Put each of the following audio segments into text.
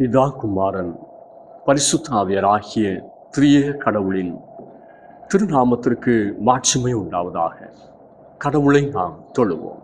பிதா குமாரன் பரிசுத்த ஆவியராகிய திரியேக கடவுளின் திருநாமத்திற்கு மாட்சிமை உண்டாவதாக. கடவுளை நாம் தொழுவோம்.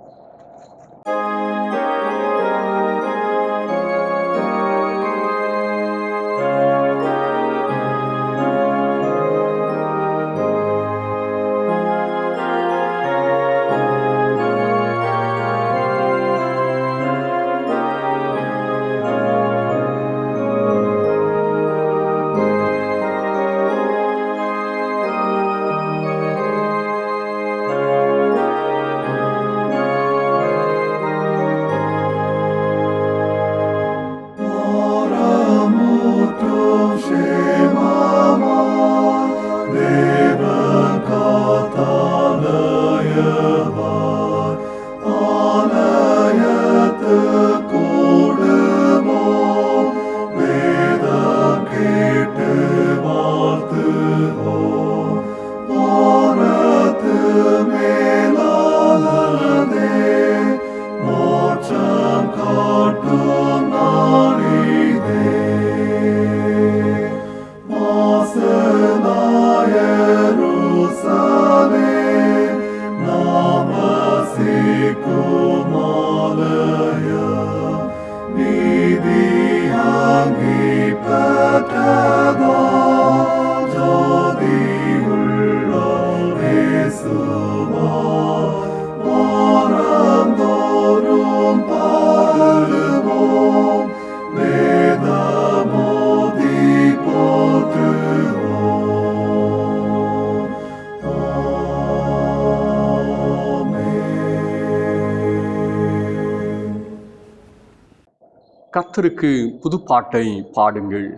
கர்த்தருக்கு புதுப்பாட்டை பாடுங்கள்.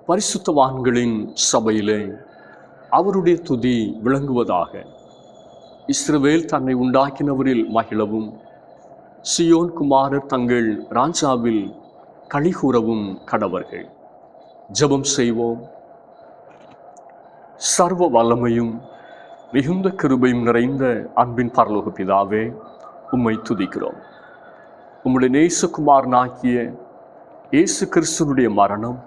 பரிசுத்தவான்களின் சபையிலே அவருடைய துதி விளங்குவதாக. இஸ்ரவேல் தன்னை உண்டாக்கினவரில் மகிழவும், சியோன் குமாரர் தங்கள் ராஜாவில் களிகூறவும் கடவர்கள். ஜெபம் செய்வோம். சர்வ வல்லமையும் மிகுந்த கிருபையும் நிறைந்த அன்பின் பரலோக பிதாவே, உம்மை துதிக்கிறோம். உம்முடைய நேசகுமாரனாகிய இயேசு கிறிஸ்துனுடைய மரணம்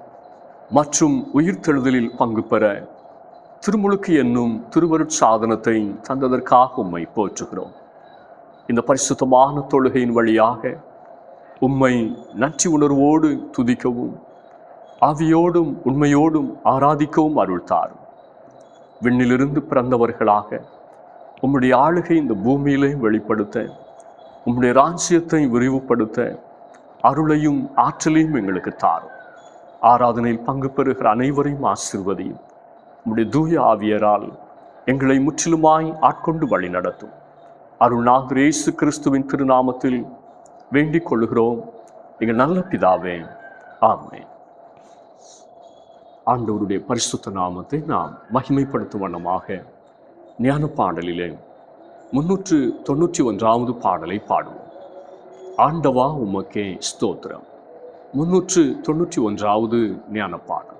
மற்றும் உயிர்த்தெழுதலில் பங்கு பெற திருமுழுக்கு என்னும் திருவருட்சாதனத்தை தந்ததற்காக உம்மை போற்றுகிறோம். இந்த பரிசுத்தமான தொழுகையின் வழியாக உம்மை நன்றி உணர்வோடு துதிக்கவும், ஆவியோடும் உண்மையோடும் ஆராதிக்கவும் அருள் தாரும். விண்ணிலிருந்து பிறந்தவர்களாக உம்முடைய ஆளுகை இந்த பூமியிலே வெளிப்படுத்த, உம்முடைய ராஜ்யத்தை விரிவுபடுத்த அருளையும் ஆற்றலையும் எங்களுக்கு தாரும். ஆராதனையில் பங்கு பெறுகிற அனைவரையும் ஆசீர்வதியும். உம்முடைய தூய ஆவியரால் எங்களை முற்றிலுமாய் ஆட்கொண்டு வழி நடத்தும். அருள்நாதர் இயேசு கிறிஸ்துவின் திருநாமத்தில் வேண்டிக் கொள்கிறோம் எங்கள் நல்ல பிதாவே, ஆமென். ஆண்டவருடைய பரிசுத்த நாமத்தை நாம் மகிமைப்படுத்தும் வண்ணமாக ஞான பாடலிலே 391வது பாடலை பாடுவோம். ஆண்டவா உமக்கே ஸ்தோத்திரம். 391வது ஞான பாடல்.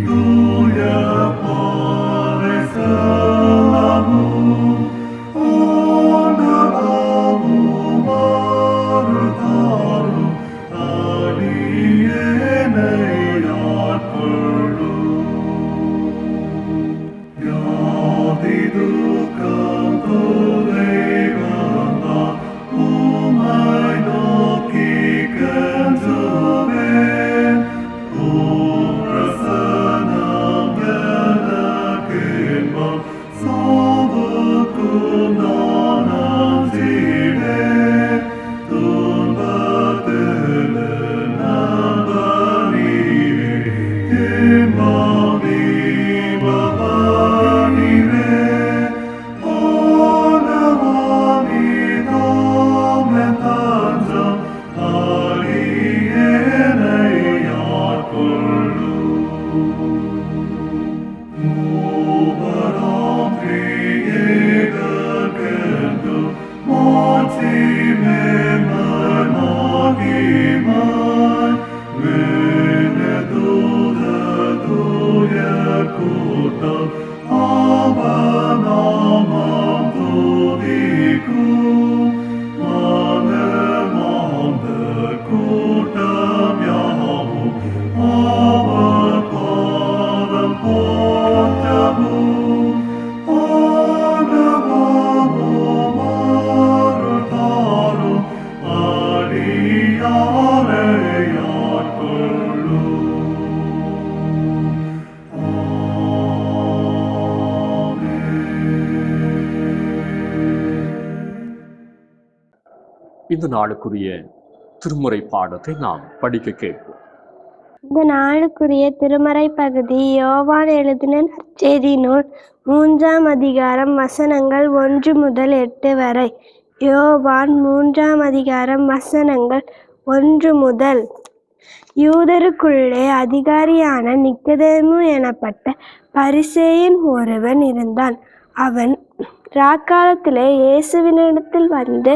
Tuya por salamu. இந்த நாளுக்குரிய திருமுறை பாடத்தை நாம் படிக்க கேட்போம். இந்த நாளுக்குரிய திருமறை பகுதி யோவான் எழுதின நற்செய்தி நூல் 3ஆம் அதிகாரம் வசனங்கள் 1 முதல் 8 வரை. யோவான் 3ஆம் அதிகாரம் வசனங்கள் 1 முதல். யூதருக்குள்ளே அதிகாரியான நிக்கதேமு எனப்பட்ட பரிசேயன் ஒருவன் இருந்தான். அவன் ராக்காலத்திலே இயேசுவினிடத்தில் வந்து,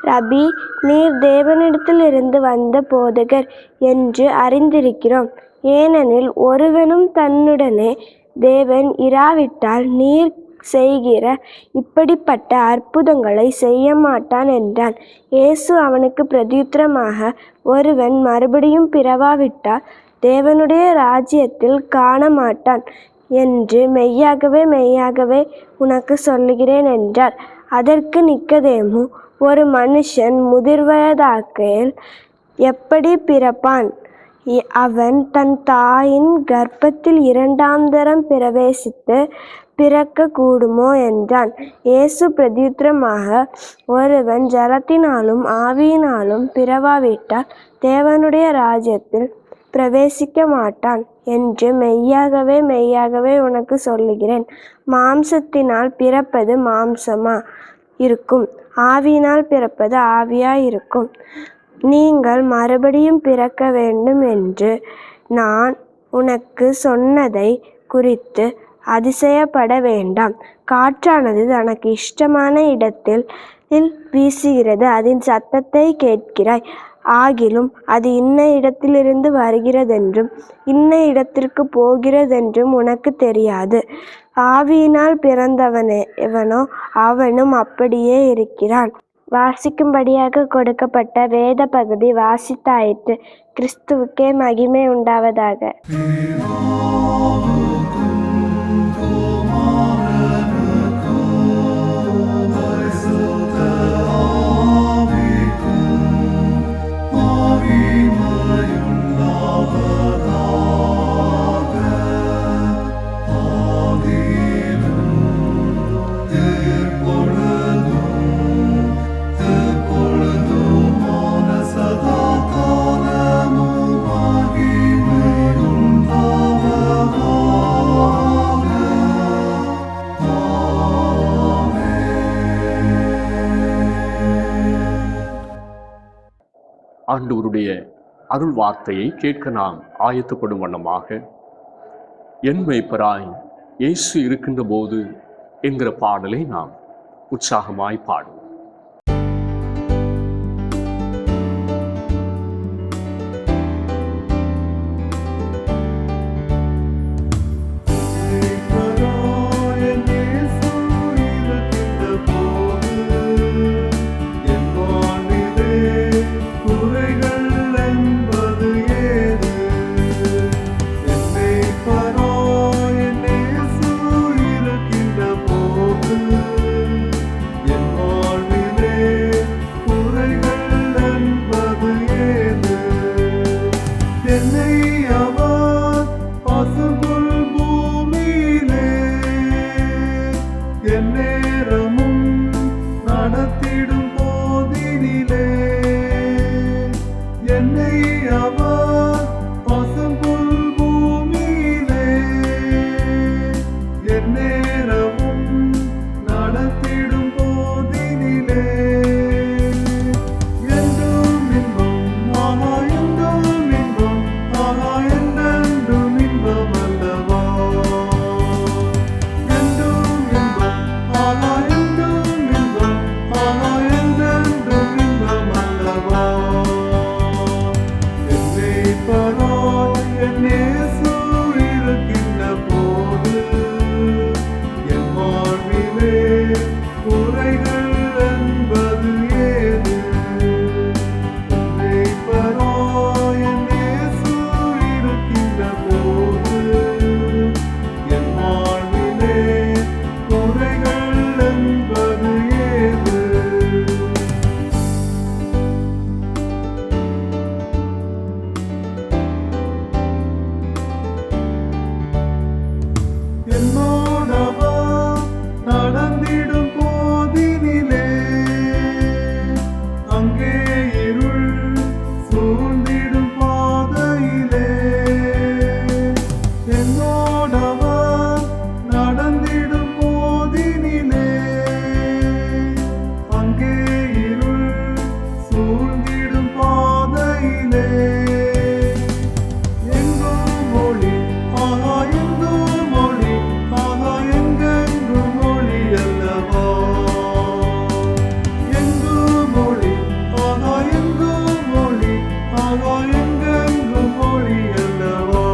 ரபி, நீர் தேவனிடத்தில் இருந்து வந்த போதகர் என்று அறிந்திருக்கிறோம். ஏனெனில் ஒருவனும் தன்னுடனே தேவன் இராவிட்டால் நீர் செய்கிற இப்படிப்பட்ட அற்புதங்களை செய்ய மாட்டான் என்றான். இயேசு அவனுக்கு பிரதியுத்தரமாக, ஒருவன் மறுபடியும் பிறவாவிட்டால் தேவனுடைய ராஜ்யத்தில் காண மாட்டான் என்று மெய்யாகவே மெய்யாகவே உனக்கு சொல்லுகிறேன் என்றார். அதற்கு நிக்கதேமு, ஒரு மனுஷன் முதிர்வயதாகையில் எப்படி பிறப்பான்? அவன் தன் தாயின் கர்ப்பத்தில் 2ஆம் தரம் பிரவேசித்து பிறக்க கூடுமோ என்றான். இயேசு பிரதியுத்தரமாக, ஒருவன் ஜலத்தினாலும் ஆவியினாலும் பிறவாவிட்டால் தேவனுடைய ராஜ்யத்தில் பிரவேசிக்க மாட்டான் என்று மெய்யாகவே மெய்யாகவே உனக்கு சொல்லுகிறேன். மாம்சத்தினால் பிறப்பது மாம்சமா இருக்கும், ஆவியினால் பிறப்பது ஆவியாயிருக்கும். நீங்கள் மறுபடியும் பிறக்க வேண்டும் என்று நான் உனக்கு சொன்னதை குறித்து அதிசயப்பட வேண்டாம். காற்றானது தனக்கு இஷ்டமான இடத்தில் வீசுகிறது, அதன் சத்தத்தை கேட்கிறாய். ஆகிலும் அது இன்ன இடத்திலிருந்து வருகிறதென்றும் இன்ன இடத்திற்கு போகிறதென்றும் உனக்கு தெரியாது. ஆவியினால் பிறந்தவனோ அவனும் அப்படியே இருக்கிறான். வாசிக்கும்படியாக கொடுக்கப்பட்ட வேத பகுதி வாசித்தாயிற்று. கிறிஸ்துவுக்கே மகிமை உண்டாவதாக. ஆண்டவருடைய அருள் வார்த்தையை கேட்க நாம் ஆயத்தப்படும் வண்ணமாக, என் மேய்ப்பராய் இயேசு இருக்கின்ற போது என்கிற பாடலை நாம் உற்சாகமாய் பாடுவோம். என் சூழ்ந்திடும் பாதையிலே எங்கும் மொழி ஆகா எங்கும் மொழி ஆகா எங்கெங்கும் மொழி அல்லவா எங்கும் மொழி ஆகா எங்கும் மொழி ஆகா எங்கெங்கும் மொழி அல்லவா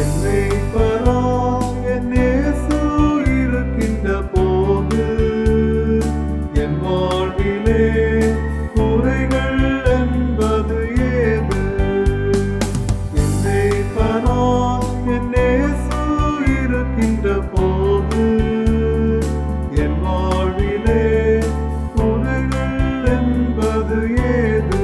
என்னை பரா என் இயேசு இருக்கின்ற போது என் வாழ்விலே குறைகள் என்பது ஏது என்னை பரா என் இயேசு இருக்கின்ற போது என் வாழ்விலே குறைகள் என்பது ஏது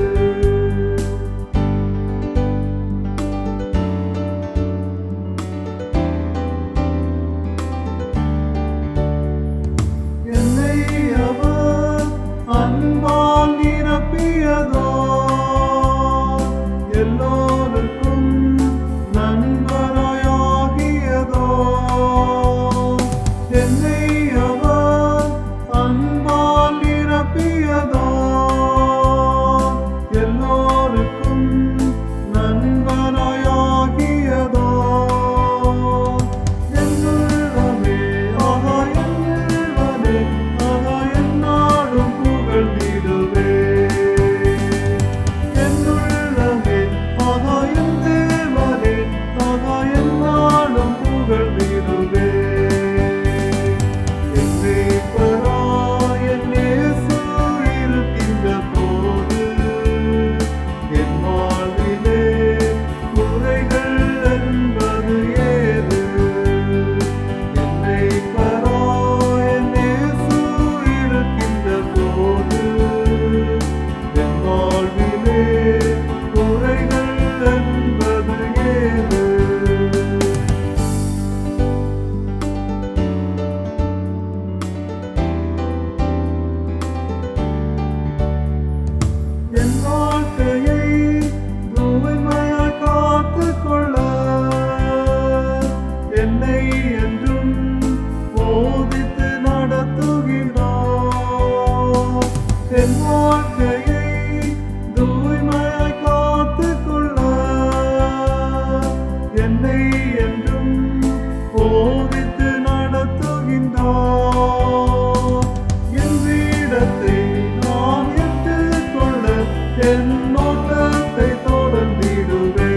என்னை அவர் அன்பால் நிரப்பியதோ எல்லோருக்கும் நண்பராயாகியதோ என்னை அவர் அன்பால் நிரப்பியதோ எல்லோருக்கும் நண்பராயாகியதோ என்னுள்ளமே ஆகா என்னுள்ளமே ஆகா என்னாலும் புகழ்ந்திடுவே என்னுள்ளமே ஆகா என் தேவனே ஆகா என்னாலும் புகழ்ந்திடுவே என்னை பரா என் இயேசு இருக்கின்ற போது என் வாழ்விலே குறைகள் என்பது ஏது என்னை பரா என் இயேசு இருக்கின்ற போது என் வாழ்விலே குறைகள் என்பது ஏது என் வாழ்க்கையை தூய்மையாய் காத்துக்கொள்ள என்னை என்றும் போதித்து நடத்துகின்றார் என் வாழ்க்கையை தூய்மையாய் காத்துக்கொள்ள என்னை என்றும் போதித்து நடத்துகின்றார் என் வீடத்தை நான் ஏற்றுக்கொள்ள என் நோட்டத்தை தொடர்ந்திடுவே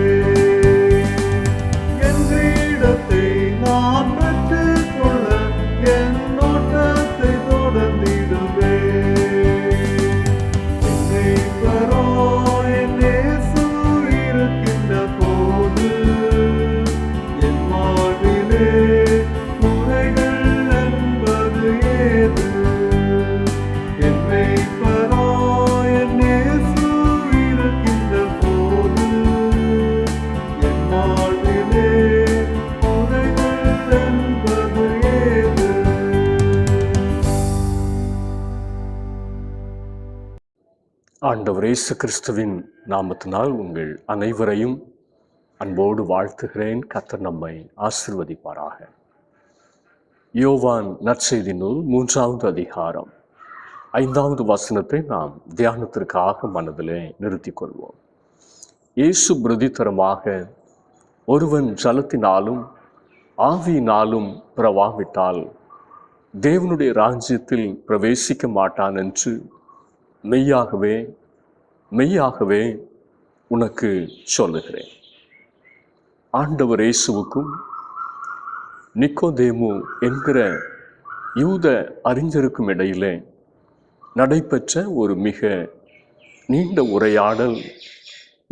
என் வீடத்தை நான் பெற்றுக்கொள்ள என் நோட்டத்தை தொடர்ந்திடுவே என்னை பரா என் இயேசு இருக்கின்ற போது என் வாழ்விலே குறைகள் என்பது ஏது என்னை பரா என் இயேசு இருக்கின்ற போது என் வாழ்விலே குறைகள் என்பது ஏது ஆண்டவர் இயேசு கிறிஸ்துவின் நாமத்தினால் உங்கள் அனைவரையும் அன்போடு வாழ்த்துகிறேன். கர்த்தர் நம்மை ஆசீர்வதிப்பாராக. யோவான் நற்செய்தி நூல் 3வது அதிகாரம் 5வது வசனத்தை நாம் தியானத்திற்காக மனதிலே நிறுத்திக் கொள்வோம். இயேசு பிரதித்தரமாக, ஒருவன் ஜலத்தினாலும் ஆவியினாலும் பிறவாவிட்டால் தேவனுடைய ராஜ்யத்தில் பிரவேசிக்க மாட்டான் என்று மெய்யாகவே மெய்யாகவே உனக்கு சொல்லுகிறேன். ஆண்டவர் இயேசுவுக்கும் நிக்கோதேமு என்கிற யூத அறிஞருக்கும் இடையிலே நடைபெற்ற ஒரு மிக நீண்ட உரையாடல்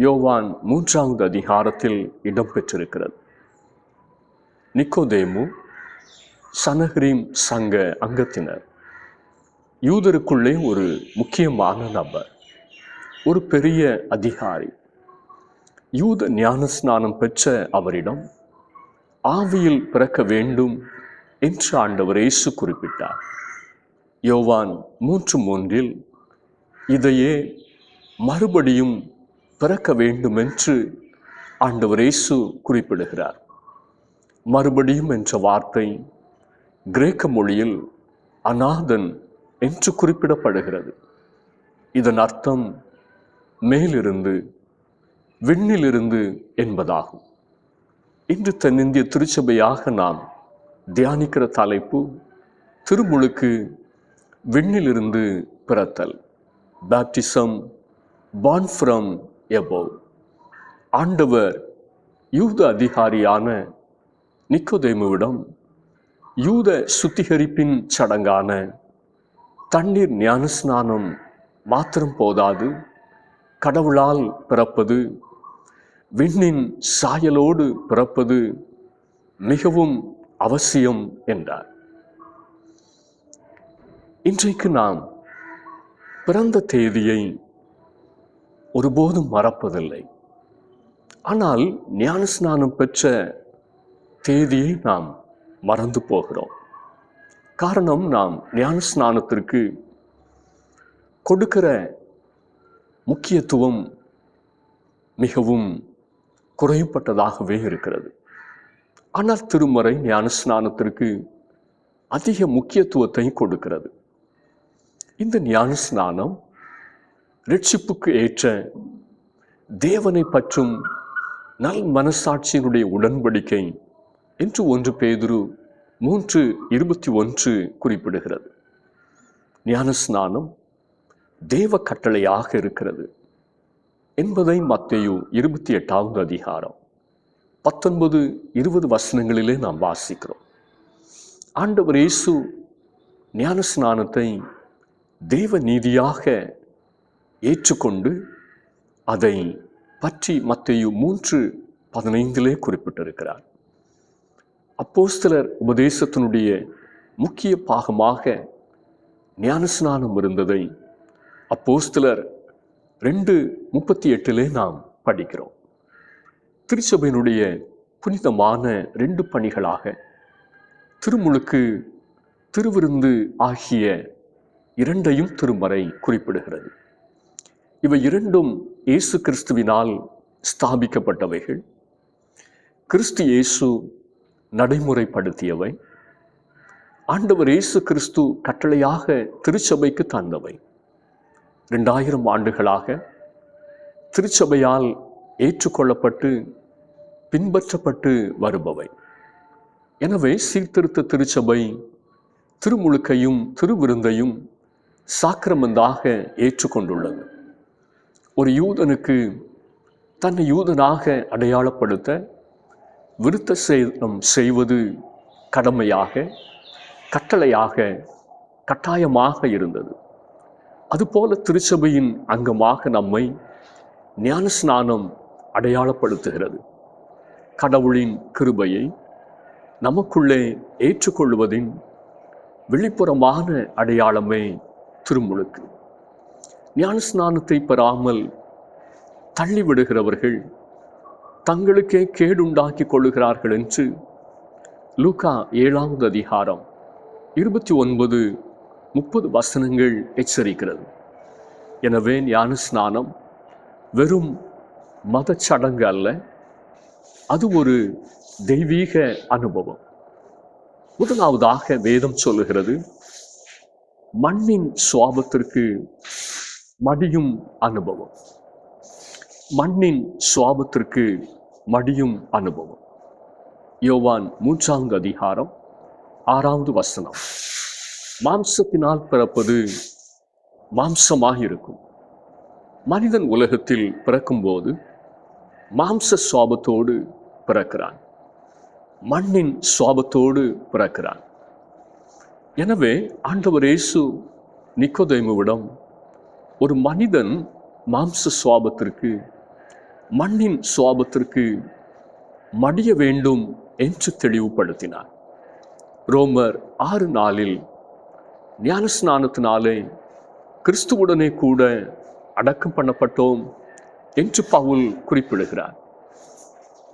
யோவான் 3வது அதிகாரத்தில் இடம்பெற்றிருக்கிறது. நிக்கோதேமு சனஹரிம் சங்க அங்கத்தினர், யூதருக்குள்ளே ஒரு முக்கியமான நபர், ஒரு பெரிய அதிகாரி. யூத ஞானஸ்நானம் பெற்ற அவரிடம் ஆவியில் பிறக்க வேண்டும் என்று ஆண்டவர் இயேசு குறிப்பிட்டார். யோவான் 3:3 இதையே மறுபடியும் பிறக்க வேண்டும் என்று ஆண்டவர் இயேசு குறிப்பிடுகிறார். மறுபடியும் என்ற வார்த்தை கிரேக்க மொழியில் அநாதன் என்று குறிப்பிடப்படுகிறது. இதன் அர்த்தம் மேலிருந்து, விண்ணிலிருந்து என்பதாகும். இன்று தென்னிந்திய திருச்சபையாக நாம் தியானிக்கிற தலைப்பு திருமுழுக்கு விண்ணிலிருந்து பிறத்தல், பேப்டிசம் born from above. ஆண்டவர் யூத அதிகாரியான நிக்கோதேமுவிடம் யூத சுத்திகரிப்பின் சடங்கான தண்ணீர் ஞானஸ்நானம் மாத்திரம் போதாது, கடவுளால் பிறப்பது, விண்ணின் சாயலோடு பிறப்பது மிகவும் அவசியம் என்றார். இன்றைக்கு நாம் பிறந்த தேதியை ஒருபோதும் மறப்பதில்லை. ஆனால் ஞானஸ்நானம் பெற்ற தேதியை நாம் மறந்து போகிறோம். காரணம், நாம் ஞானஸ்நானத்திற்கு கொடுக்கிற முக்கியத்துவம் மிகவும் குறைப்பட்டதாகவே இருக்கிறது. ஆனால் திருமறை ஞானஸ்நானத்திற்கு அதிக முக்கியத்துவத்தை கொடுக்கிறது. இந்த ஞானஸ்நானம் இரட்சிப்புக்கு ஏற்ற தேவனை பற்றும் நல் மனசாட்சியினுடைய உடன்படிக்கை என்று 1 பேதுரு 3:21 குறிப்பிடுகிறது. ஞானஸ்நானம் தேவ கட்டளையாக இருக்கிறது என்பதை மத்தேயு 28வது அதிகாரம் 19-20 வசனங்களிலே நாம் வாசிக்கிறோம். ஆண்டவர் இயேசு ஞானஸ்நானத்தை தேவ நீதியாக ஏற்றுக்கொண்டு அதை பற்றி மத்தேயு 3:15 குறிப்பிட்டிருக்கிறார். அப்போஸ்தலர் உபதேசத்தினுடைய முக்கிய பாகமாக ஞானஸ்நானம் இருந்ததை அப்போஸ்தலர் 2:38 நாம் படிக்கிறோம். திருச்சபையினுடைய புனிதமான 2 பணிகளாக திருமுழுக்கு, திருவிருந்து ஆகிய 2ஐயும் திருமறை குறிப்பிடுகிறது. இவை 2ம் இயேசு கிறிஸ்துவினால் ஸ்தாபிக்கப்பட்டவைகள். கிறிஸ்து இயேசு நடைமுறைப்படுத்தியவை. ஆண்டவர் இயேசு கிறிஸ்து கட்டளையாக திருச்சபைக்கு தந்தவை. 2000 ஆண்டுகளாக திருச்சபையால் ஏற்றுக்கொள்ளப்பட்டு பின்பற்றப்பட்டு வருபவை. எனவே சீர்திருத்த திருச்சபை திருமுழுக்கையும் திருவிருந்தையும் சாக்கிரமந்தாக ஏற்றுக்கொண்டுள்ளது. ஒரு யூதனுக்கு தன்னை யூதனாக அடையாளப்படுத்த விருத்த சேதனம் செய்வது கடமையாக, கட்டளையாக, கட்டாயமாக இருந்தது. அதுபோல திருச்சபையின் அங்கமாக நம்மை ஞானஸ்நானம் அடையாளப்படுத்துகிறது. கடவுளின் கிருபையை நமக்குள்ளே ஏற்றுக்கொள்வதின் வெளிப்புறமான அடையாளமே திருமுழுக்கு. ஞானஸ்நானத்தை பெறாமல் தள்ளிவிடுகிறவர்கள் தங்களுக்கே கேடுண்டாக்கி கொள்ளுகிறார்கள் என்று லூக்கா 7வது அதிகாரம் 29-30 வசனங்கள் எச்சரிக்கிறது. எனவே ஞானஸ்நானம் வெறும் மத சடங்கு அல்ல, அது ஒரு தெய்வீக அனுபவம். முதலாவதாக வேதம் சொல்லுகிறது, மண்ணின் சுவாபத்திற்கு மடியும் அனுபவம். மண்ணின் சுவாபத்திற்கு மடியும் அனுபவம். யோவான் 3வது அதிகாரம் 6வது வசனம். மாம்சத்தினால் பிறப்பது மாம்சமாக இருக்கும். மனிதன் உலகத்தில் பிறக்கும்போது மாம்ச சுவாபத்தோடு பிறக்கிறான், மண்ணின் சுவாபத்தோடு பிறக்கிறான். எனவே ஆண்டவர் இயேசு நிக்கோதேமுவிடம் ஒரு மனிதன் மாம்ச சுவாபத்திற்கு, மண்ணின் சுவாபத்திற்கு மடிய வேண்டும் என்று தெளிவுபடுத்தினார். ரோமர் 6:4 ஞானஸ்நானத்தினாலே கிறிஸ்துவுடனே கூட அடக்கம் பண்ணப்பட்டோம் என்று பவுல் குறிப்பிடுகிறார்.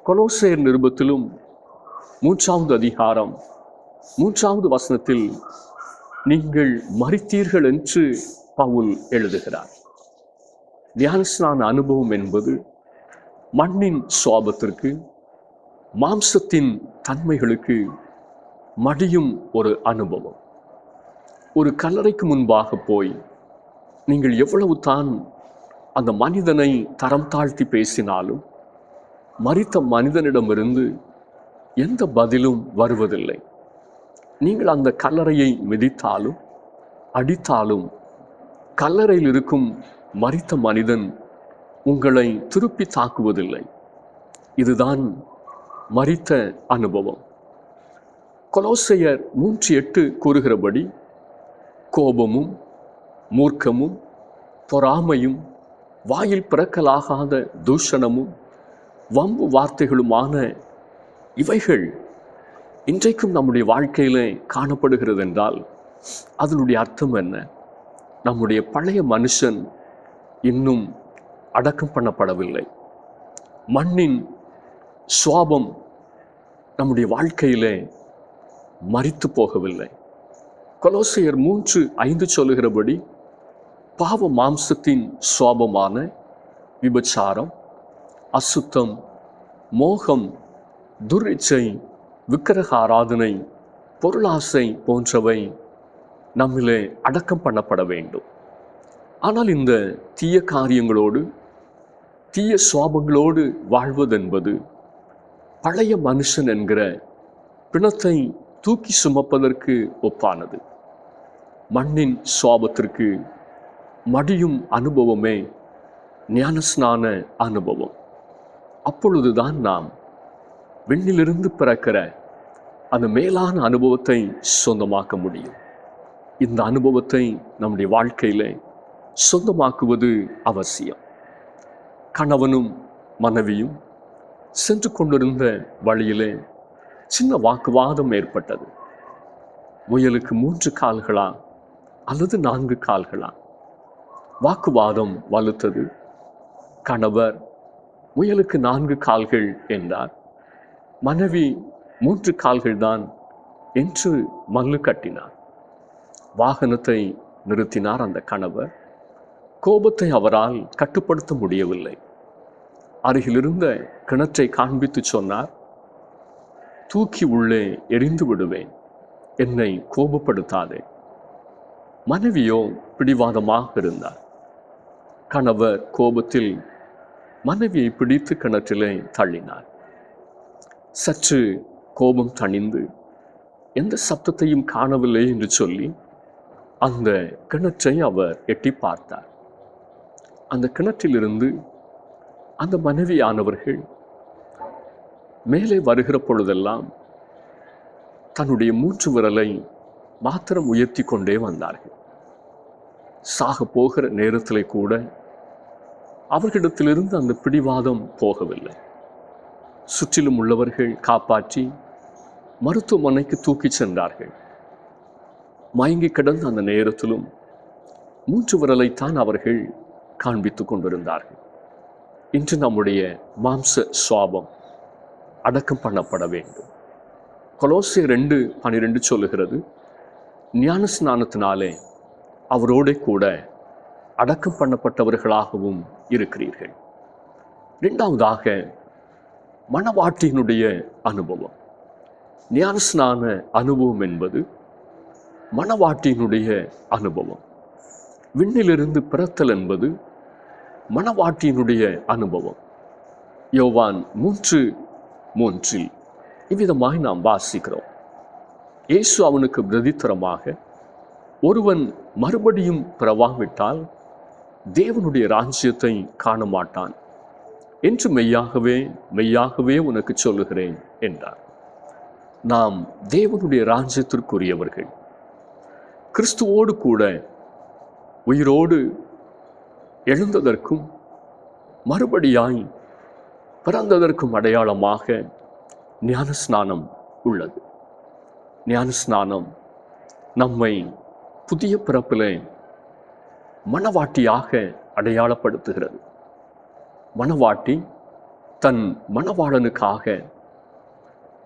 கொலோசேயர் நிருபத்திலும் 3வது அதிகாரம் 3வது வசனத்தில் நீங்கள் மரித்தீர்கள் என்று பவுல் எழுதுகிறார். ஞானஸ்நான அனுபவம் என்பது மண்ணின் சுவாபத்திற்கு, மாம்சத்தின் தன்மைகளுக்கு மடியும் ஒரு அனுபவம். ஒரு கல்லறைக்கு முன்பாக போய் நீங்கள் எவ்வளவு தான் அந்த மனிதனை தரம் தாழ்த்தி பேசினாலும் மரித்த மனிதனிடமிருந்து எந்த பதிலும் வருவதில்லை. நீங்கள் அந்த கல்லறையை மிதித்தாலும் அடித்தாலும் கல்லறையில் இருக்கும் மரித்த மனிதன் உங்களை திருப்பி தாக்குவதில்லை. இதுதான் மரித்த அனுபவம். கொலோசையர் 3:8 கூறுகிறபடி கோபமும் மூர்க்கமும் பொறாமையும் வாயில் பிறக்கலாகாத தூஷணமும் வம்பு வார்த்தைகளுமான இவைகள் இன்றைக்கும் நம்முடைய வாழ்க்கையிலே காணப்படுகிறது என்றால் அதனுடைய அர்த்தம் என்ன? நம்முடைய பழைய மனுஷன் இன்னும் அடக்கம் பண்ணப்படவில்லை. மண்ணின் சுவாபம் நம்முடைய வாழ்க்கையிலே மரித்து போகவில்லை. கொலோசையர் 3:5 சொல்லுகிறபடி பாவ மாம்சத்தின் சுவாபமான விபச்சாரம், அசுத்தம், மோகம், துரிச்சை, விக்கிரக ஆராதனை, பொருளாசை போன்றவை நம்மிலே அடக்கம் பண்ணப்பட வேண்டும். ஆனால் இந்த தீய காரியங்களோடு தீய சுவாபங்களோடு வாழ்வதென்பது பழைய மனுஷன் என்கிற பிணத்தை தூக்கி சுமப்பதற்கு ஒப்பானது. மண்ணின் சுவாபத்திற்கு மடியும் அனுபவமே ஞானஸ்நான அனுபவம். அப்பொழுதுதான் நாம் விண்ணிலிருந்து பிறக்கிற அந்த மேலான அனுபவத்தை சொந்தமாக்க முடியும். இந்த அனுபவத்தை நம்முடைய வாழ்க்கையிலே சொந்தமாக்குவது அவசியம். கணவனும் மனைவியும் சென்று கொண்டிருந்த வழியிலே சின்ன வாக்குவாதம் ஏற்பட்டது. முயலுக்கு 3 கால்களா அல்லது 4 கால்களா? வாக்குவாதம் வலுத்தது. கணவர் முயலுக்கு 4 கால்கள் என்றார். மனைவி 3 கால்கள் தான் என்று மல்லு கட்டினார். வாகனத்தை நிறுத்தினார் அந்த கணவர். கோபத்தை அவரால் கட்டுப்படுத்த முடியவில்லை. அருகிலிருந்த கிணற்றை காண்பித்து சொன்னார், தூக்கி உள்ளே எரிந்து விடுவேன், என்னை கோபப்படுத்தாதே. மனைவியோ பிடிவாதமாக இருந்தார். கணவர் கோபத்தில் மனைவியை பிடித்து கிணற்றிலே தள்ளினார். சற்று கோபம் தணிந்து எந்த சப்தத்தையும் காணவில்லை என்று சொல்லி அந்த கிணற்றை அவர் எட்டி பார்த்தார். அந்த கிணற்றிலிருந்து அந்த மனைவியானவர்கள் மேலே வருகிற பொழுதெல்லாம் தன்னுடைய 3 விரலை மாத்திரம் உயர்த்தி கொண்டே வந்தார்கள். சாக போகிற நேரத்திலே கூட அவர்களிடத்திலிருந்து அந்த பிடிவாதம் போகவில்லை. சுற்றிலும் உள்ளவர்கள் காப்பாற்றி மருத்துவமனைக்கு தூக்கி சென்றார்கள். மயங்கி கிடந்த அந்த நேரத்திலும் 3 விரலைத்தான் அவர்கள் காண்பித்து கொண்டிருந்தார்கள். இன்று நம்முடைய மாம்ச சுவாபம் அடக்கம் பண்ணப்பட வேண்டும். கொலோசியர் 2:12 சொல்லுகிறது, ஞான ஸ்நானத்தினாலே அவரோட கூட அடக்கம் பண்ணப்பட்டவர்களாகவும் இருக்கிறீர்கள். 2வதாக மணவாட்டியினுடைய அனுபவம். ஞான ஸ்நான அனுபவம் என்பது மணவாட்டியினுடைய அனுபவம். விண்ணிலிருந்து பிறத்தல் என்பது மணவாட்டியினுடைய அனுபவம். யோவான் 3:3 இவ்விதமாய் நாம் வாசிக்கிறோம். இயேசு அவனுக்கு பிரதித்தரமாக, ஒருவன் மறுபடியும் பிறவாவிட்டால் தேவனுடைய ராஜ்யத்தை காண மாட்டான் என்று மெய்யாகவே மெய்யாகவே உனக்கு சொல்லுகிறேன் என்றார். நாம் தேவனுடைய ராஜ்யத்திற்குரியவர்கள். கிறிஸ்துவோடு கூட உயிரோடு எழுந்ததற்கும் மறுபடியாய் பிறந்ததற்கும் அடையாளமாக ஞானஸ்நானம் உள்ளது. ஞானஸ்நானம் நம்மை புதிய பிறப்பிலே மணவாட்டியாக அடையாளப்படுத்துகிறது. மணவாட்டி தன் மணவாளனுக்காக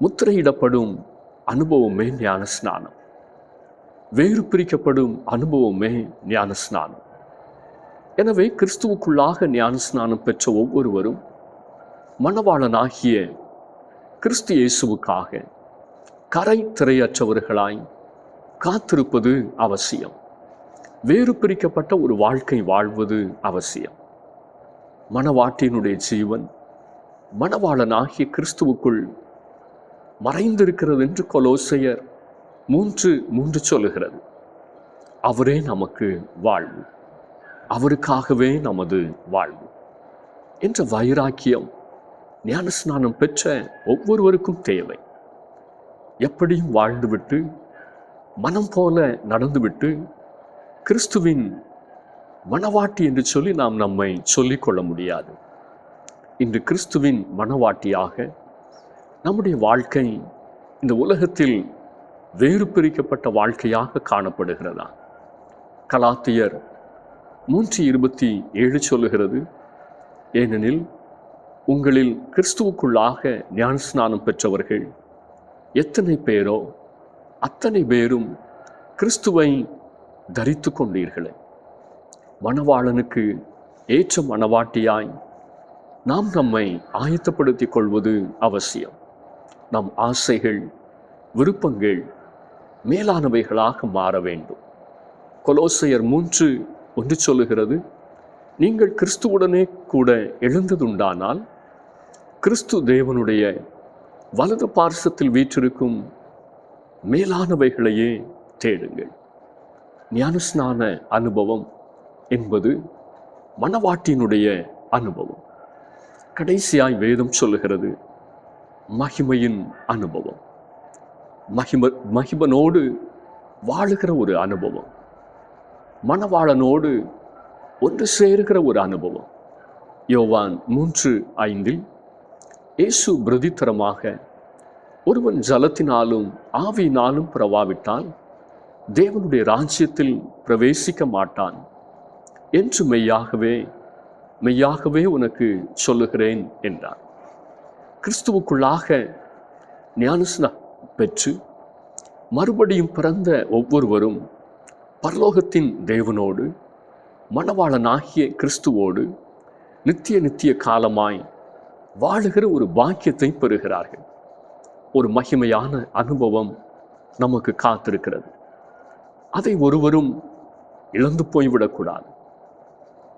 முத்திரையிடப்படும் அனுபவமே ஞானஸ்நானம். வேறு பிரிக்கப்படும் அனுபவமே ஞானஸ்நானம். எனவே கிறிஸ்துவுக்குள்ளாக ஞானஸ்நானம் பெற்ற ஒவ்வொருவரும் மணவாளனாகிய கிறிஸ்து இயேசுவுக்காக கரை திரையற்றவர்களாய் காத்திருப்பது அவசியம். வேறு பிரிக்கப்பட்ட ஒரு வாழ்க்கை வாழ்வது அவசியம். மணவாட்டியினுடைய ஜீவன் மணவாளனாகிய கிறிஸ்துவுக்குள் மறைந்திருக்கிறது என்று கொலோசையர் 3:3 சொல்லுகிறது. அவரே நமக்கு வாழ்வு, அவருக்காகவே நமது வாழ்வு என்ற வைராக்கியம் ஞானஸ்நானம் பெற்ற ஒவ்வொருவருக்கும் தேவை. எப்படியும் வாழ்ந்துவிட்டு மனம் போல நடந்துவிட்டு கிறிஸ்துவின் மணவாட்டி என்று சொல்லி நாம் நம்மை சொல்லிக்கொள்ள முடியாது. இன்று கிறிஸ்துவின் மணவாட்டியாக நம்முடைய வாழ்க்கை இந்த உலகத்தில் வேறு பிரிக்கப்பட்ட வாழ்க்கையாக காணப்படுகிறதா? கலாத்தியர் 3:27 சொல்லுகிறது, ஏனெனில் உங்களில் கிறிஸ்துவுக்குள்ளாக ஞானஸ்நானம் பெற்றவர்கள் எத்தனை பேரோ அத்தனை பேரும் கிறிஸ்துவை தரித்து கொண்டீர்களே. மணவாளனுக்கு ஏற்ற மணவாட்டியாய் நாம் நம்மை ஆயத்தப்படுத்திக் கொள்வது அவசியம். நம் ஆசைகள், விருப்பங்கள் மேலானவைகளாக மாற வேண்டும். கொலோசையர் 3:1 சொல்லுகிறது, நீங்கள் கிறிஸ்துவுடனே கூட எழுந்ததுண்டானால் கிறிஸ்து தேவனுடைய வலது பார்சத்தில் வீற்றிருக்கும் மேலானவைகளையே தேடுங்கள். ஞானஸ்நான அனுபவம் என்பது மணவாட்டியினுடைய அனுபவம். கடைசியாய் வேதம் சொல்லுகிறது, மகிமையின் அனுபவம், மகிமனோடு வாழுகிற ஒரு அனுபவம், மணவாளனோடு ஒன்று சேருகிற ஒரு அனுபவம். யோவான் 3:5 இயேசு பிரதித்தரமாக, ஒருவன் ஜலத்தினாலும் ஆவியினாலும் பிறவாவிட்டால் தேவனுடைய ராஜ்யத்தில் பிரவேசிக்க மாட்டான் என்று மெய்யாகவே உனக்கு சொல்லுகிறேன் என்றார். கிறிஸ்துவுக்குள்ளாக ஞானஸ்நானம் பெற்று மறுபடியும் பிறந்த ஒவ்வொருவரும் பரலோகத்தின் தேவனோடு மணவாளனாகிய கிறிஸ்துவோடு நித்திய காலமாய் வாழுகிற ஒரு பாக்கியத்தை பெறுகிறார்கள். ஒரு மகிமையான அனுபவம் நமக்கு காத்திருக்கிறது. அதை ஒருவரும் இழந்து போய்விடக்கூடாது.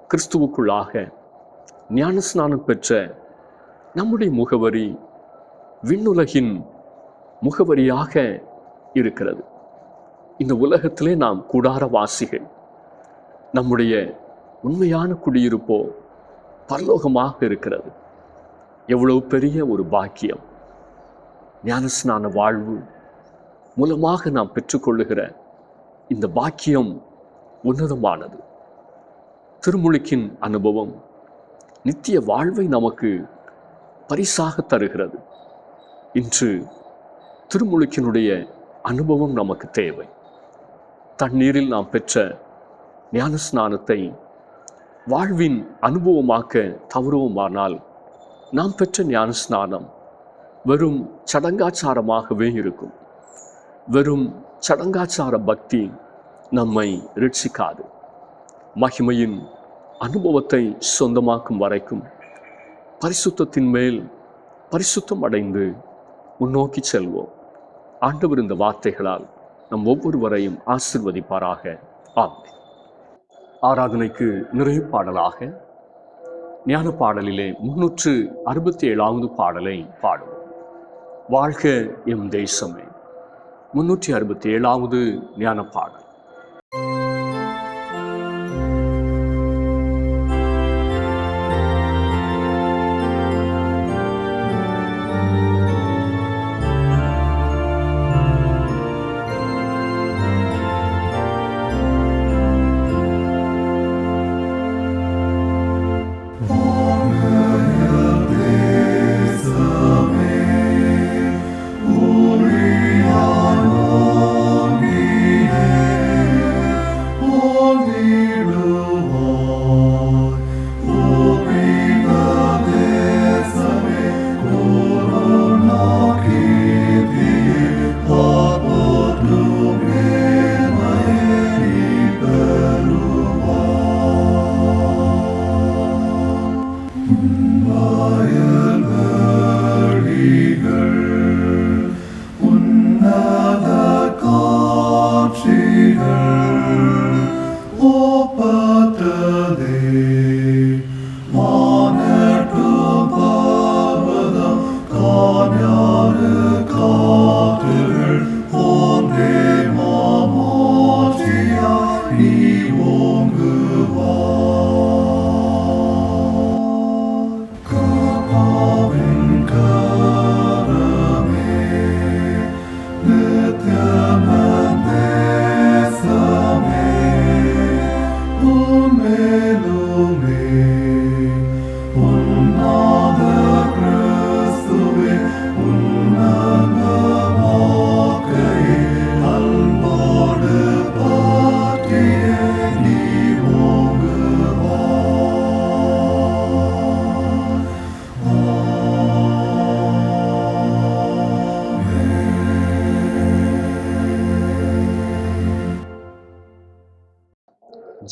கிறிஸ்துவுக்குள்ளாக ஞானஸ்நானம் பெற்ற நம்முடைய முகவரி விண்ணுலகின் முகவரியாக இருக்கிறது. இந்த உலகத்திலே நாம் கூடாரவாசிகள். நம்முடைய உண்மையான குடியிருப்போ பரலோகமாக இருக்கிறது. எவ்வளவு பெரிய ஒரு பாக்கியம்! ஞானஸ்நான வாழ்வு மூலமாக நாம் பெற்றுக்கொள்ளுகிற இந்த பாக்கியம் உன்னதமானது. திருமுழுக்கின் அனுபவம் நித்திய வாழ்வை நமக்கு பரிசாக தருகிறது. இன்று திருமுழுக்கினுடைய அனுபவம் நமக்கு தேவை. தண்ணீரில் நாம் பெற்ற ஞானஸ்நானத்தை வாழ்வின் அனுபவமாக்க தவறுவோமானால் நாம் பெற்ற ஞானஸ்நானம் வெறும் சடங்காச்சாரமாகவே இருக்கும். வெறும் சடங்காச்சார பக்தி நம்மை ரட்சிக்காது. மகிமையின் அனுபவத்தை சொந்தமாக்கும் வரைக்கும் பரிசுத்தத்தின் மேல் பரிசுத்தம் அடைந்து முன்னோக்கி செல்வோம். ஆண்டவர் இந்த வார்த்தைகளால் நம் ஒவ்வொருவரையும் ஆசீர்வதிப்பாராக. ஆமென். ஆராதனைக்கு நிறைவு பாடலாக ஞான பாடலிலே 367வது பாடலை பாடுவோம். வாழ்க எம் தேசமே. 367வது ஞான பாடல். Yeah.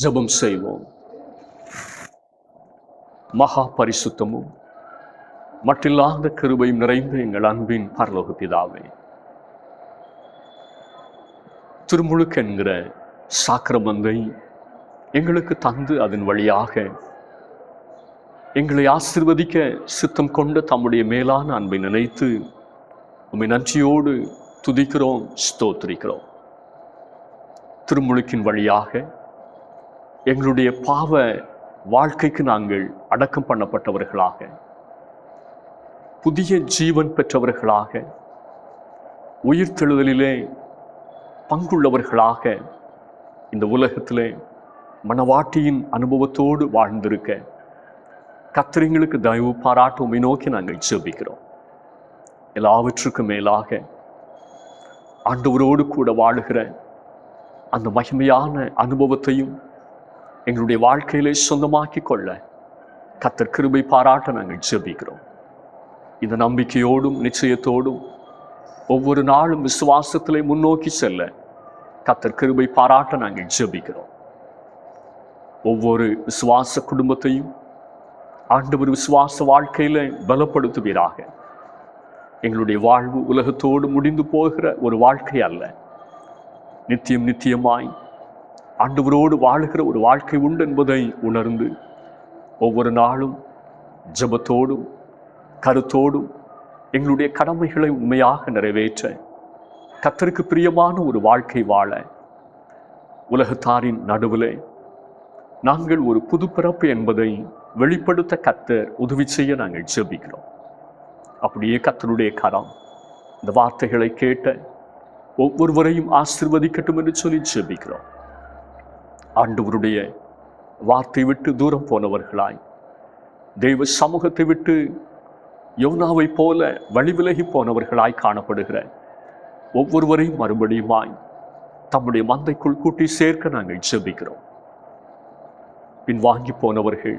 ஜெபம் செய்வோம். மகா பரிசுத்தமும் மட்டில்லாத கிருபையும் நிறைந்த எங்கள் அன்பின் பரலோக பிதாவே, திருமுழுக்கு என்கிற சாக்கிரமந்தை எங்களுக்கு தந்து அதன் வழியாக எங்களை ஆசீர்வதிக்க சித்தம் கொண்ட தம்முடைய மேலான அன்பை நினைத்து உம்மை நன்றியோடு துதிக்கிறோம், ஸ்தோத்திரிக்கிறோம். திருமுழுக்கின் வழியாக எங்களுடைய பாவ வாழ்க்கைக்கு நாங்கள் அடக்கம் பண்ணப்பட்டவர்களாக, புதிய ஜீவன் பெற்றவர்களாக, உயிர்த்தெழுதலிலே பங்குள்ளவர்களாக இந்த உலகத்திலே மனவாட்டியின் அனுபவத்தோடு வாழ்ந்திருக்க கர்த்தருக்கு தயவு பாராட்டு உம்மை நோக்கி நாங்கள் ஜெபிக்கிறோம். எல்லாவற்றுக்கும் மேலாக ஆண்டவரோடு கூட வாழுகிற அந்த மகிமையான அனுபவத்தையும் எங்களுடைய வாழ்க்கையிலே சொந்தமாக்கி கொள்ள கர்த்தர் கிருபை பாராட்ட நாங்கள் ஜெபிக்கிறோம். இந்த நம்பிக்கையோடும் நிச்சயத்தோடும் ஒவ்வொரு நாளும் விசுவாசத்திலே முன்னோக்கி செல்ல கர்த்தர் கிருபை பாராட்ட நாங்கள் ஜெபிக்கிறோம். ஒவ்வொரு விசுவாச குடும்பத்தையும் ஆண்டவர் விசுவாச வாழ்க்கையில பலப்படுத்துவீராக. எங்களுடைய வாழ்வு உலகத்தோடு முடிந்து போகிற ஒரு வாழ்க்கை அல்ல, நித்தியம் நித்தியமாய் ஆண்டவரோடு வாழுகிற ஒரு வாழ்க்கை உண்டு என்பதை உணர்ந்து ஒவ்வொரு நாளும் ஜெபத்தோடும் கருத்தோடும் எங்களுடைய கடமைகளை உண்மையாக நிறைவேற்ற கர்த்தருக்கு பிரியமான ஒரு வாழ்க்கை வாழ உலகத்தாரின் நடுவிலே நாங்கள் ஒரு புது பிறப்பு என்பதை வெளிப்படுத்த கர்த்தர் உதவி செய்ய நாங்கள் ஜெபிக்கிறோம். அப்படியே கர்த்தருடைய கரம் இந்த வார்த்தைகளை கேட்ட ஒவ்வொருவரையும் ஆசீர்வதிக்கட்டும் என்று சொல்லி ஜெபிக்கிறோம். ஆண்டவருடைய வார்த்தை விட்டு தூரம் போனவர்களாய், தெய்வ சமூகத்தை விட்டு யோனாவை போல வழிவிலகி போனவர்களாய் காணப்படுகிற ஒவ்வொருவரையும் மறுபடியுமாய் தம்முடைய மந்தைக்குள் கூட்டி சேர்க்க நாங்கள் ஜெபிக்கிறோம். பின்வாங்கி போனவர்கள்,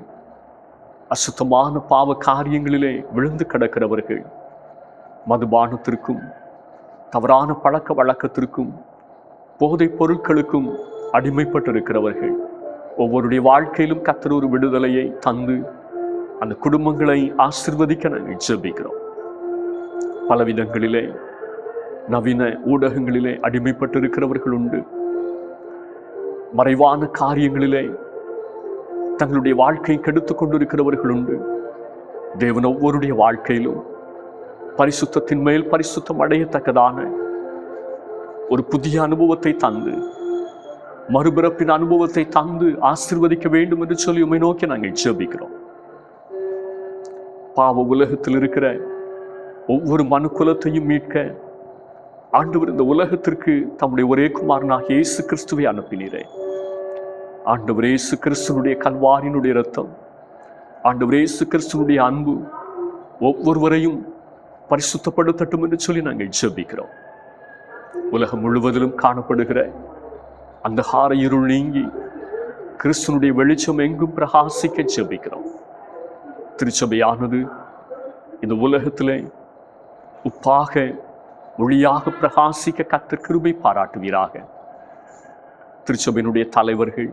அசுத்தமான பாவ காரியங்களிலே விழுந்து கிடக்கிறவர்கள், மதுபானத்திற்கும் தவறான பழக்க வழக்கத்திற்கும் போதைப் பொருட்களுக்கும் அடிமைப்பட்டிருக்கிறவர்கள், ஒவ்வொருடைய வாழ்க்கையிலும் கர்த்தர் ஒரு விடுதலையை தந்து அந்த குடும்பங்களை ஆசீர்வதிக்க நாங்கள் ஜெபிக்கிறோம். பலவிதங்களிலே நவீன ஊடகங்களிலே அடிமைப்பட்டிருக்கிறவர்கள் உண்டு. மறைவான காரியங்களிலே தங்களுடைய வாழ்க்கையை கெடுத்து கொண்டிருக்கிறவர்கள் உண்டு. தேவன் ஒவ்வொருடைய வாழ்க்கையிலும் பரிசுத்தத்தின் மேல் பரிசுத்தம் அடையத்தக்கதான ஒரு புதிய அனுபவத்தை தந்து, மறுபிறப்பின் அனுபவத்தை தந்து ஆசீர்வதிக்க வேண்டும் என்று சொல்லி உம்மை நோக்கி நாங்கள் ஜெபிக்கிறோம். பாவ உலகத்தில் இருக்கிற ஒவ்வொரு மனுக்குலத்தையும் மீட்க ஆண்டவர் இந்த உலகத்திற்கு தம்முடைய ஒரே குமாரனாகிய இயேசு கிறிஸ்துவை அனுப்பினீரே. ஆண்டவர் இயேசு கிறிஸ்துனுடைய கல்வாரினுடைய இரத்தம், ஆண்டவர் இயேசு கிறிஸ்துனுடைய அன்பு ஒவ்வொருவரையும் பரிசுத்தப்படுத்தட்டும் என்று சொல்லி நாங்கள் ஜெபிக்கிறோம். உலகம் முழுவதிலும் காணப்படுகிற அந்த ஹார இருள் நீங்கி கிறிஸ்துனுடைய வெளிச்சம் எங்கும் பிரகாசிக்க ஜெபிக்கிறோம். திருச்சபையானது இந்த உலகத்திலே உப்பாக ஒளியாக பிரகாசிக்க கர்த்தர் கிருபை பாராட்டுவீராக. திருச்சபையினுடைய தலைவர்கள்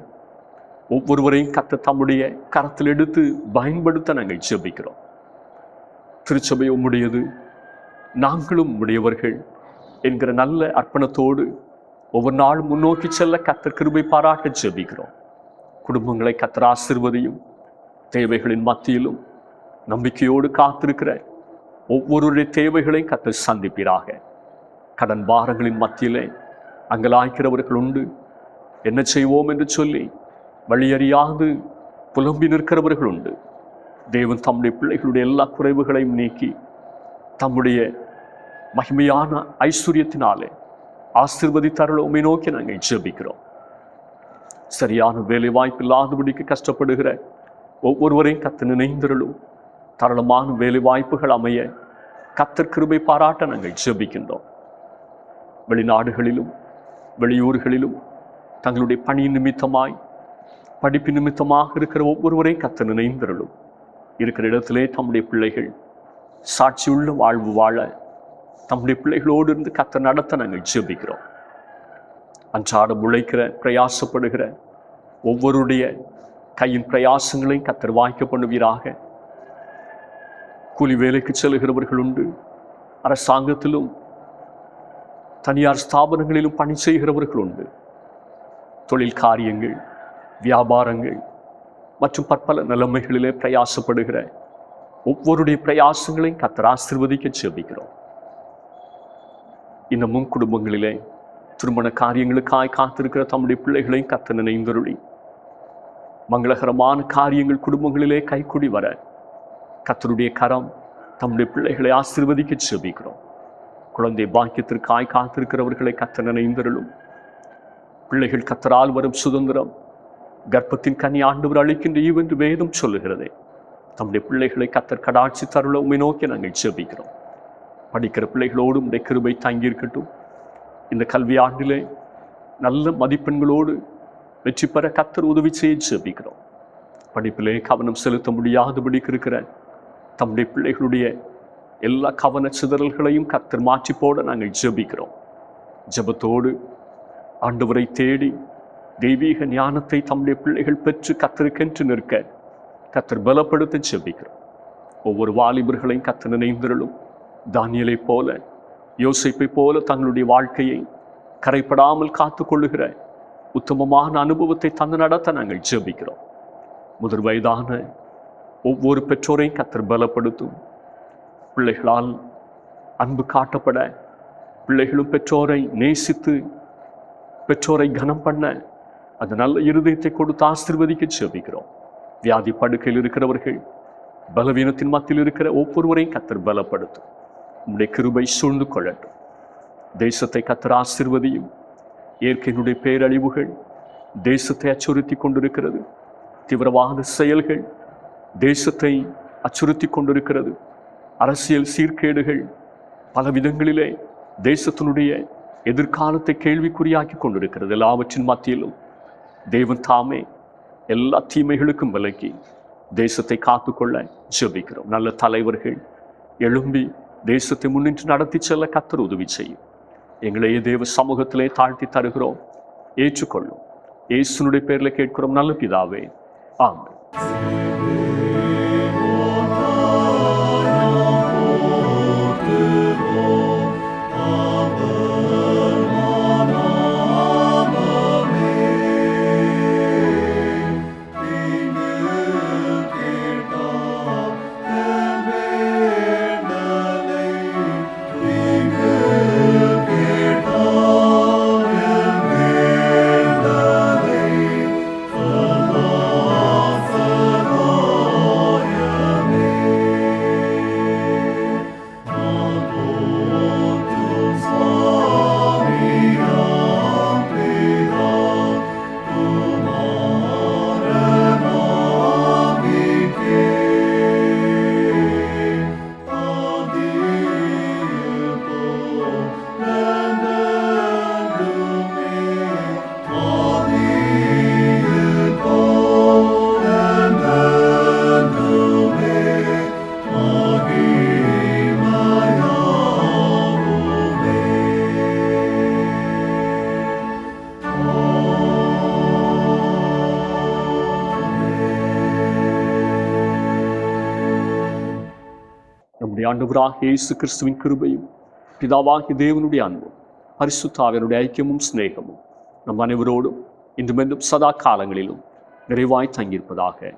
ஒவ்வொருவரையும் கர்த்தர் தம்முடைய கரத்தில் எடுத்து பயன்படுத்த நாங்கள் ஜெபிக்கிறோம். திருச்சபை உம்முடையது, நாங்களும் உடையவர்கள் என்கிற நல்ல அர்ப்பணத்தோடு ஒவ்வொரு நாளும் முன்னோக்கி செல்ல கர்த்தர் கிருபை பாராட்ட ஜெபிக்கிறோம். குடும்பங்களை கர்த்தர் ஆசீர்வதியும். தேவைகளின் மத்தியிலும் நம்பிக்கையோடு காத்திருக்கிற ஒவ்வொருடைய தேவைகளையும் கர்த்தர் சந்திப்பீராக. கடன் பாரங்களின் மத்தியிலே அங்கலாய்க்கிறவர்கள் உண்டு. என்ன செய்வோம் என்று சொல்லி வழியறியாது புலம்பி நிற்கிறவர்கள் உண்டு. தேவன் தம்முடைய பிள்ளைகளுடைய எல்லா குறைவுகளையும் நீக்கி தம்முடைய மகிமையான ஐஸ்வர்யத்தினாலே ஆசீர்வதித்தார்கள் உம்மை நோக்கி நாங்கள் ஜெபிக்கிறோம். சரியான வேலை வாய்ப்பு இல்லாதபடிக்கு கஷ்டப்படுகிற ஒவ்வொருவரையும் கர்த்தர் நினைந்தருளும். தாராளமான வேலை வாய்ப்புகள் அமைய கர்த்தர் கிருபை பாராட்ட நாங்கள் ஜெபிக்கின்றோம். வெளிநாடுகளிலும் வெளியூர்களிலும் தங்களுடைய பணி நிமித்தமாய் படிப்பு நிமித்தமாக இருக்கிற ஒவ்வொருவரையும் கர்த்தர் நினைந்தருளும். இருக்கிற இடத்திலே தம்முடைய பிள்ளைகள் சாட்சியுள்ள வாழ்வு வாழ தம்முடைய பிள்ளைகளோடு இருந்து கர்த்தர் நடத்த நாங்கள் ஜெபிக்கிறோம். அன்றாடம் உழைக்கிற பிரயாசப்படுகிற ஒவ்வொருடைய கையின் பிரயாசங்களையும் கர்த்தர் வாய்க்க பண்ணுவீராக. கூலி வேலைக்கு செல்கிறவர்கள் உண்டு, அரசாங்கத்திலும் தனியார் ஸ்தாபனங்களிலும் பணி செய்கிறவர்கள் உண்டு. தொழில் காரியங்கள், வியாபாரங்கள் மற்றும் பற்பல நிலைமைகளிலே பிரயாசப்படுகிற ஒவ்வொருடைய பிரயாசங்களையும் கர்த்தர் ஆசீர்வதிக்க ஜெபிக்கிறோம். இன்னமும் குடும்பங்களிலே திருமண காரியங்களுக்காய் காத்திருக்கிற தம்முடைய பிள்ளைகளையும் கர்த்தர் நினைந்தருளி மங்களகரமான காரியங்கள் குடும்பங்களிலே கைக்கூடி வர கர்த்தருடைய கரம் தம்முடைய பிள்ளைகளை ஆசீர்வதிக்க ஜெபிக்கிறோம். குழந்தை பாக்கியத்திற்காய் காத்திருக்கிறவர்களை கர்த்தர் நினைந்தருளும். பிள்ளைகள் கர்த்தரால் வரும் சுதந்திரம், கர்ப்பத்தின் கனி ஆண்டவர் அளிக்கின்ற ஈவென்று வேதம் சொல்லுகிறதே. தம்முடைய பிள்ளைகளை கர்த்தர் கடாட்சி தருள உம்மை நோக்கி நாங்கள் ஜெபிக்கிறோம். படிக்கிற பிள்ளைகளோடு உம்முடைய கிருபை தங்கியிருக்கட்டும். இந்த கல்வி ஆண்டிலே நல்ல மதிப்பெண்களோடு வெற்றி பெற கர்த்தர் உதவி செய்ய ஜெபிக்கிறோம். படிப்பிலே கவனம் செலுத்த முடியாதபடிக்கு இருக்கிற தம்முடைய பிள்ளைகளுடைய எல்லா கவன சிதறல்களையும் கர்த்தர் மாற்றி போட நாங்கள் ஜெபிக்கிறோம். ஜெபத்தோடு ஆண்டவரை தேடி தெய்வீக ஞானத்தை தம்முடைய பிள்ளைகள் பெற்று கர்த்தருக்கென்று நிற்க கர்த்தர் பலப்படுத்த ஜெபிக்கிறோம். ஒவ்வொரு வாலிபர்களையும் கர்த்தர் நினைந்தருளும். தானியேலை போல, யோசேப்பை போல தங்களுடைய வாழ்க்கையை கரைப்படாமல் காத்து கொள்ளுகிற உத்தமமான அனுபவத்தை தந்து நடத்த நாங்கள் ஜெபிக்கிறோம். முதிர் வயதான ஒவ்வொரு பெற்றோரையும் கர்த்தர் பலப்படுத்தும். பிள்ளைகளால் அன்பு காட்டப்பட, பிள்ளைகளும் பெற்றோரை நேசித்து பெற்றோரை கனம் பண்ண அந்த நல்ல இருதயத்தை கொடுத்து ஆசீர்வதிக்க ஜெபிக்கிறோம். வியாதி படுக்கையில் இருக்கிறவர்கள், பலவீனத்தின் மத்தியில் இருக்கிற ஒவ்வொருவரையும் கர்த்தர் பலப்படுத்தும். உம்முடைய கிருபை சூழ்ந்து கொள்ளட்டும். தேசத்தை கர்த்தர் ஆசீர்வதியும். இயற்கையினுடைய பேரழிவுகள் தேசத்தை அச்சுறுத்தி கொண்டிருக்கிறது. தீவிரவாத செயல்கள் தேசத்தை அச்சுறுத்தி கொண்டிருக்கிறது. அரசியல் சீர்கேடுகள் பல விதங்களிலே தேசத்தினுடைய எதிர்காலத்தை கேள்விக்குறியாக்கி கொண்டிருக்கிறது. எல்லாவற்றின் மத்தியிலும் தேவன் தாமே எல்லா தீமைகளுக்கும் விலக்கி தேசத்தை காத்துக்கொள்ள ஜெபிக்கிறோம். நல்ல தலைவர்கள் எழும்பி தேசத்தை முன்னின்று நடத்தி செல்ல கர்த்தர் உதவி செய்யும். எங்களையே தேவ சமூகத்திலே தாழ்த்தி தருகிறோம். ஏற்றுக்கொள்ளும். இயேசுனுடைய பேரில் கேட்கிறோம் நல்ல பிதாவே, ஆமென். ஆண்டவராகிய இயேசு கிறிஸ்துவின் கிருபையும் பிதாவாகிய தேவனுடைய அன்பும் பரிசுத்த ஆவியானுடைய ஐக்கியமும் சிநேகமும் நம் அனைவரோடும் இன்றுமென்றும் சதா காலங்களிலும் நிறைவாய் தங்கியிருப்பதாக.